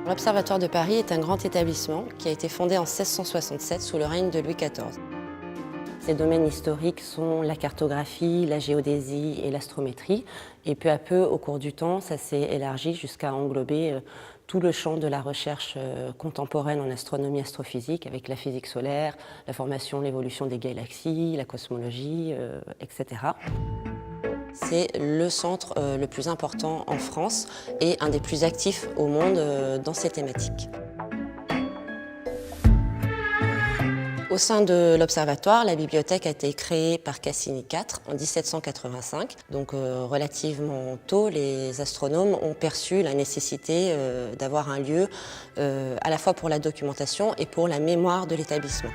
L'Observatoire de Paris est un grand établissement qui a été fondé en 1667 sous le règne de Louis XIV. Ses domaines historiques sont la cartographie, la géodésie et l'astrométrie. Et peu à peu, au cours du temps, ça s'est élargi jusqu'à englober tout le champ de la recherche contemporaine en astronomie astrophysique, avec la physique solaire, la formation, l'évolution des galaxies, la cosmologie, etc. C'est le centre le plus important en France et un des plus actifs au monde dans ces thématiques. Au sein de l'Observatoire, la bibliothèque a été créée par Cassini IV en 1785. Donc relativement tôt, les astronomes ont perçu la nécessité d'avoir un lieu à la fois pour la documentation et pour la mémoire de l'établissement.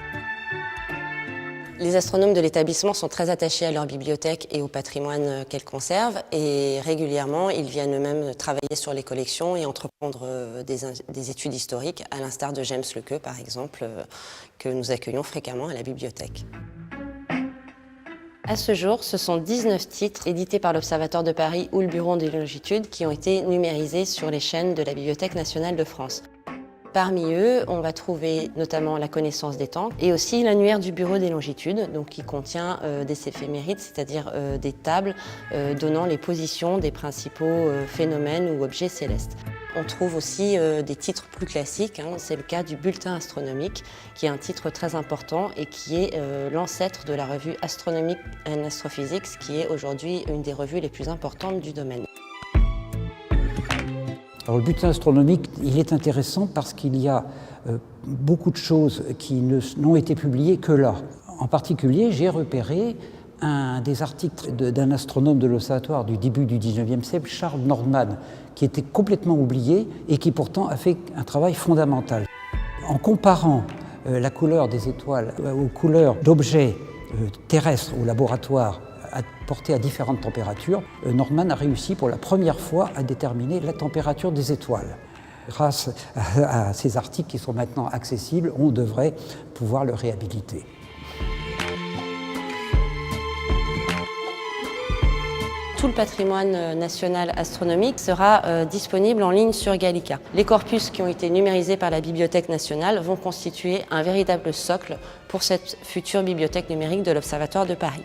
Les astronomes de l'établissement sont très attachés à leur bibliothèque et au patrimoine qu'elle conserve et régulièrement ils viennent eux-mêmes travailler sur les collections et entreprendre des études historiques, à l'instar de James Lequeux par exemple, que nous accueillons fréquemment à la bibliothèque. À ce jour, ce sont 19 titres édités par l'Observatoire de Paris ou le Bureau des longitudes qui ont été numérisés sur les chaînes de la Bibliothèque nationale de France. Parmi eux, on va trouver notamment la connaissance des temps et aussi l'annuaire du Bureau des longitudes, donc qui contient des éphémérides, c'est-à-dire des tables donnant les positions des principaux phénomènes ou objets célestes. On trouve aussi des titres plus classiques, c'est le cas du Bulletin astronomique, qui est un titre très important et qui est l'ancêtre de la revue Astronomic and Astrophysics, qui est aujourd'hui une des revues les plus importantes du domaine. Alors, le bulletin astronomique, il est intéressant parce qu'il y a beaucoup de choses qui n'ont été publiées que là. En particulier, j'ai repéré un des articles d'un astronome de l'Observatoire du début du 19e siècle, Charles Nordman, qui était complètement oublié et qui pourtant a fait un travail fondamental. En comparant la couleur des étoiles aux couleurs d'objets terrestres au laboratoire, portés à différentes températures, Nordman a réussi pour la première fois à déterminer la température des étoiles. Grâce à ces articles qui sont maintenant accessibles, on devrait pouvoir le réhabiliter. Tout le patrimoine national astronomique sera disponible en ligne sur Gallica. Les corpus qui ont été numérisés par la Bibliothèque nationale vont constituer un véritable socle pour cette future bibliothèque numérique de l'Observatoire de Paris.